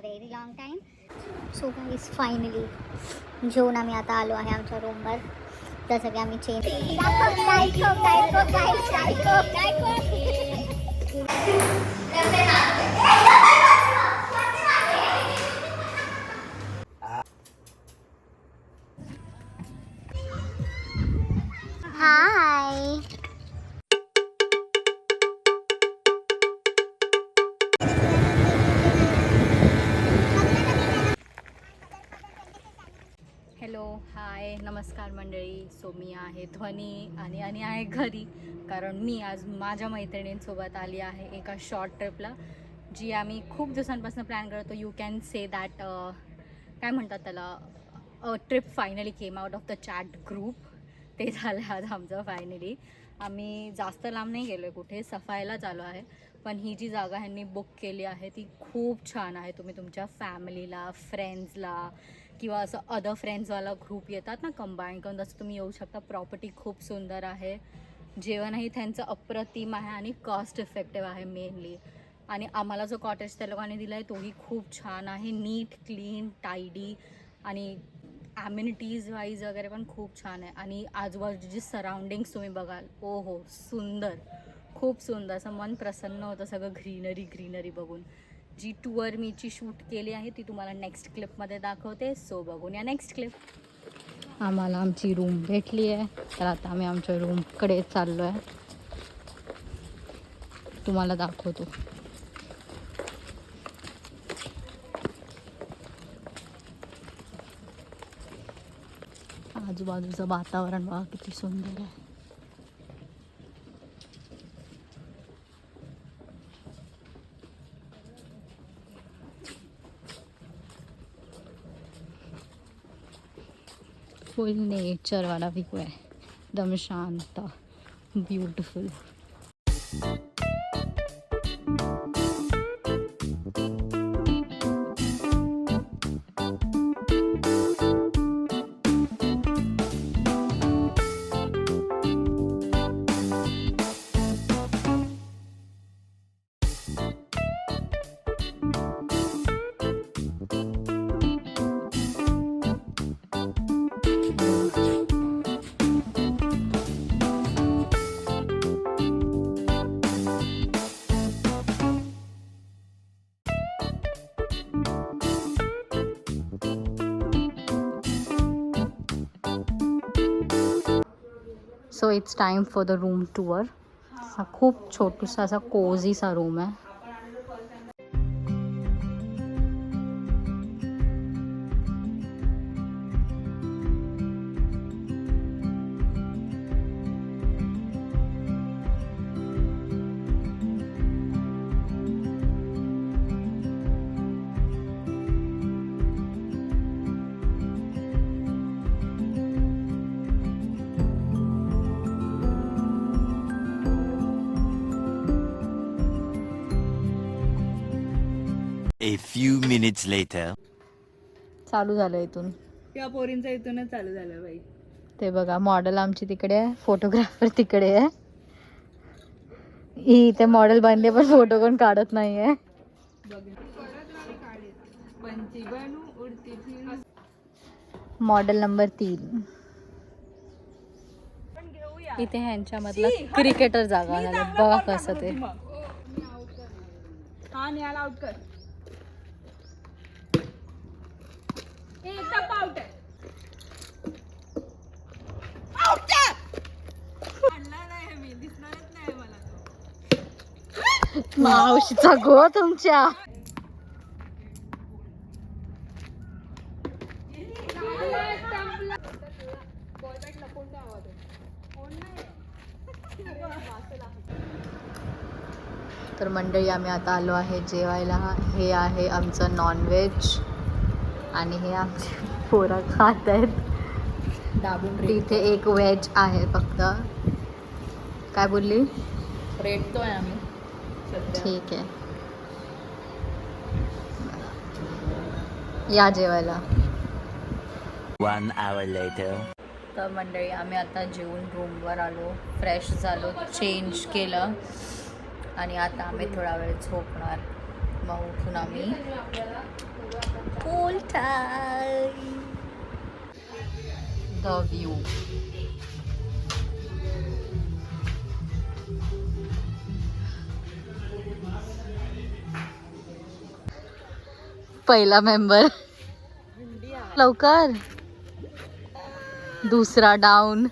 Very long time. So guys finally जेवून आम्ही आता आलो आहे आमच्या रूमवर. जसं की आम्ही चेंज हाय. हॅलो हाय नमस्कार मंडळी. सो मी आहे ध्वनी आणि आहे घरी, कारण मी आज माझ्या मैत्रिणींसोबत आली आहे एका शॉर्ट ट्रिपला, जी आम्ही खूप दिवसांपासून प्लॅन करतो. यू कॅन से दॅट काय म्हणतात त्याला, trip finally came out of the chat group. ते झालं आज आमचं फायनली. आम्ही जास्त लांब नाही गेलो आहे, कुठे सफायलाच आलो आहे. पण ही जी जागा ह्यांनी बुक केली आहे ती खूप छान आहे. तुम्ही तुमच्या फॅमिलीला, फ्रेंड्सला किंवा असं अदर फ्रेंड्सवाला ग्रुप येतात ना कंबाईन करून, तसं तुम्ही येऊ शकता. प्रॉपर्टी खूप सुंदर आहे, जेवणही त्यांचं अप्रतिम आहे आणि कॉस्ट इफेक्टिव्ह आहे मेनली. आणि आम्हाला जो कॉटेज त्या लोकांनी दिला आहे तोही खूप छान आहे, नीट क्लीन टायडी आणि ॲम्युनिटीज वाईज वगैरे पण खूप छान आहे. आणि आजूबाजूची सराउंडिंग्स तुम्ही बघाल, ओ हो सुंदर, खूप सुंदर, असं मन प्रसन्न होतं सगळं ग्रीनरी बघून. जी टूअर मीची शूट केली आहे ती तुम्हाला नेक्स्ट क्लिपमध्ये दाखवते. सो बघून या नेक्स्ट क्लिप. आम्हाला आमची रूम भेटली आहे, तर आता आम्ही आमच्या रूमकडे चाललो आहे. तुम्हाला दाखवतो. आजूबाजूचं वातावरण बघा किती सुंदर आहे. फुल नेचरवाला व्ह्यू आहे, एकदम शांत, beautiful. So it's time for the room tour. हा खूप छोटूसा असा कोझीसा रूम आहे. A few minutes later. चालू झालं इथून. या पोरींचं इथूनच चालू झालं बाई. ते बघा मॉडेल आमची तिकडे आहे, फोटोग्राफर तिकडे आहे. ही इथे मॉडेल बनले पण फोटो कोण काढत नाही आहे. मॉडेल नंबर 3 इथे ह्यांच्यामधला क्रिकेटर जागा झाला. बघा कसं ते. हा निहाल आउट कर. एकदम आउट आहे. आउट आणला नाही मी, दिसणारच नाही मला तो. मावशीचा गो तुमच्या. तर मंडळी आम्ही आता आलो आहे जेवायला. हे आहे आमचं नॉनव्हेज आणि हे आमचे पोरं खात आहेत. तिथे एक व्हेज आहे फक्त. काय बोलली? रेटतोय आम्ही सध्या. ठीक आहे या जेवायला. 1 hour later. तर मंडळी आम्ही आता जेवून रूमवर आलो, फ्रेश झालो, चेंज केलं आणि आता आम्ही थोडा वेळ झोपणार. मग उठून आम्ही पूल टाइम. The view. पहिला मेंबर लवकर. दुसरा डाऊन.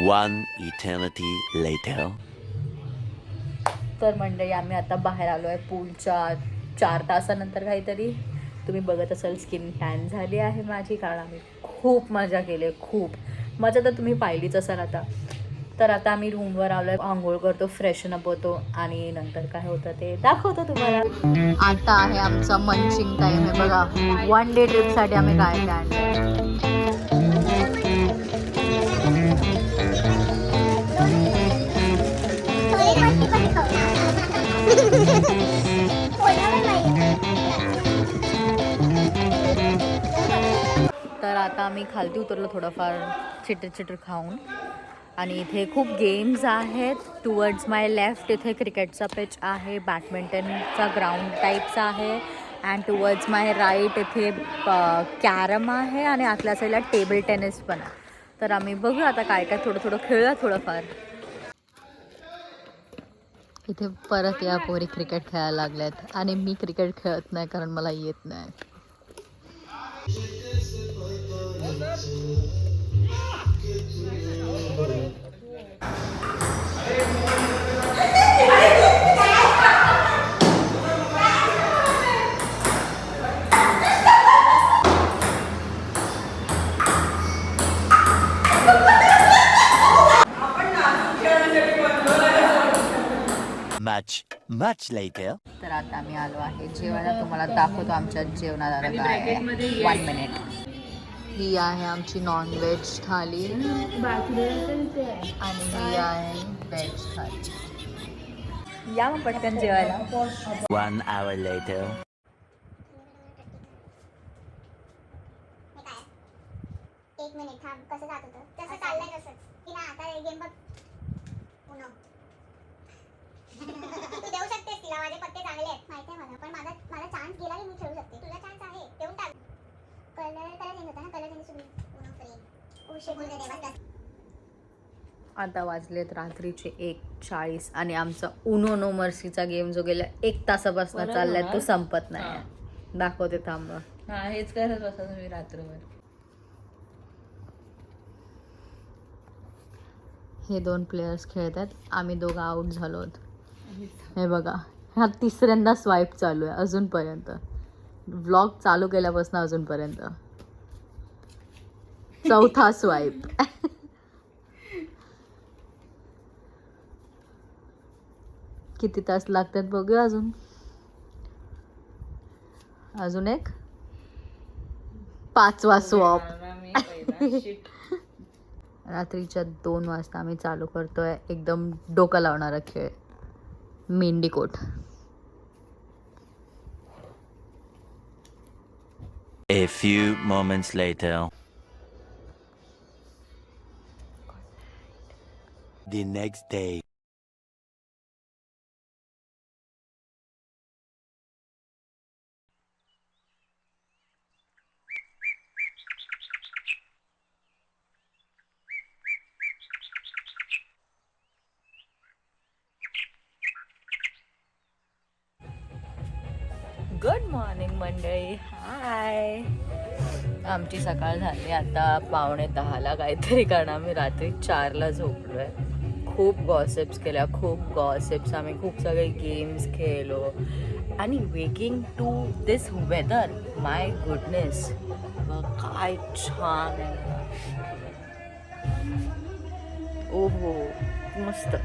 One eternity later. तर मंडळी आम्ही आता बाहेर आलो आहे पूलच्या 4 तासानंतर काहीतरी. तुम्ही बघत असाल स्किन टॅन झाली आहे माझी, कारण आम्ही खूप मजा केली. खूप मजा तर तुम्ही पाहिलीच असाल आता. तर आता आम्ही रूमवर आलो आहे, आंघोळ करतो, फ्रेशन अप होतो आणि नंतर काय होतं ते दाखवतो तुम्हाला. आता आहे आमचा मंचिंग टाईम आहे बघा. 1 डे ट्रिपसाठी आम्ही काय काय आणलं. तर आता आम्ही खालती उतरलो थोडंफार चिटर खाऊन. आणि इथे खूप गेम्स आहेत. टुवर्ड्स माय लेफ्ट इथे क्रिकेटचा पिच आहे, बॅडमिंटनचा ग्राउंड टाईपचा आहे. अँड टुवर्ड्स माय राईट इथे कॅरम आहे आणि आतल्या साईडला टेबल टेनिस पण आहे. तर आम्ही बघू आता काय काय थोडं खेळूया थोडंफार. इथे परत या पोरी क्रिकेट खेळायला लागल्यात आणि मी क्रिकेट खेळत नाही कारण मला येत नाही. Much later. तर आता आम्ही आलो आहे जेवायला. तुम्हाला दाखवतो आमच्या जेवणाला काय आहे. 1 मिनिट. ही आहे आमची नॉनव्हेज थाली आणि ही आहे व्हेज थाली. या मग पटकन जेवायला. 1 hour later. एक मिनिट थांब. कसं जात होतं तसं चाललंय तसंच की ना. आता गेम बघ. तू देऊ शकतेस तिला. माझे पत्ते चांगले आहेत माहिती आहे मला, पण माझा चान्स गेला की मी खेळू शकते. तुझा चान्स आहे देऊन टाक. कलर चेंज होता ना. कलर चेंज सुरू पूर्ण फ्रेम उशे बोलते देवा. आता वाजलेत रात्रीचे 1:40 आणि आमचा उनो नो मर्सीचा गेम जो गेला 1 तासापासून चाललाय तो संपत नाही. दाखवते थांब. हा हेच करत बसा तुम्ही रात्रभर. हे 2 प्लेयर्स खेळतात. आम्ही दोघं आउट झालो आहोत. हे बघा, हा 3ऱ्यांदा स्वाईप चालू आहे अजूनपर्यंत. व्लॉग चालू केल्यापासून अजूनपर्यंत 4था स्वाईप. किती तास लागतात बघूया. अजून एक 5वा स्वॉप. रात्रीच्या 2 वाजता आम्ही चालू करतोय एकदम डोकं लावणारा खेळ, Mendhikot. A few moments later. The next day. Good morning मंडळी. हाय. आमची सकाळ झाली आता 9:45 काहीतरी, कारण आम्ही रात्री 4ला झोपलोय. खूप गॉसिप्स केल्या, खूप गॉसिप्स. आम्ही खूप सगळे गेम्स खेळलो आणि waking to this weather, my goodness, काय छान आहे. ओहो मस्त.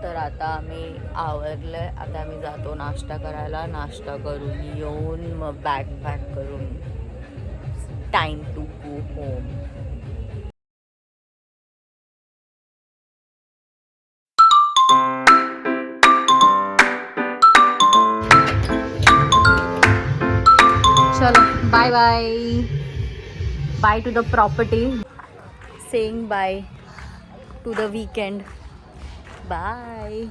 तर आता आम्ही आवरलंय. आता आम्ही जातो नाश्ता करायला. नाश्ता करून येऊन मग बॅग पॅक करून टाइम टू गो होम. चलो bye bye. Bye to the property. Saying bye to the weekend. Bye.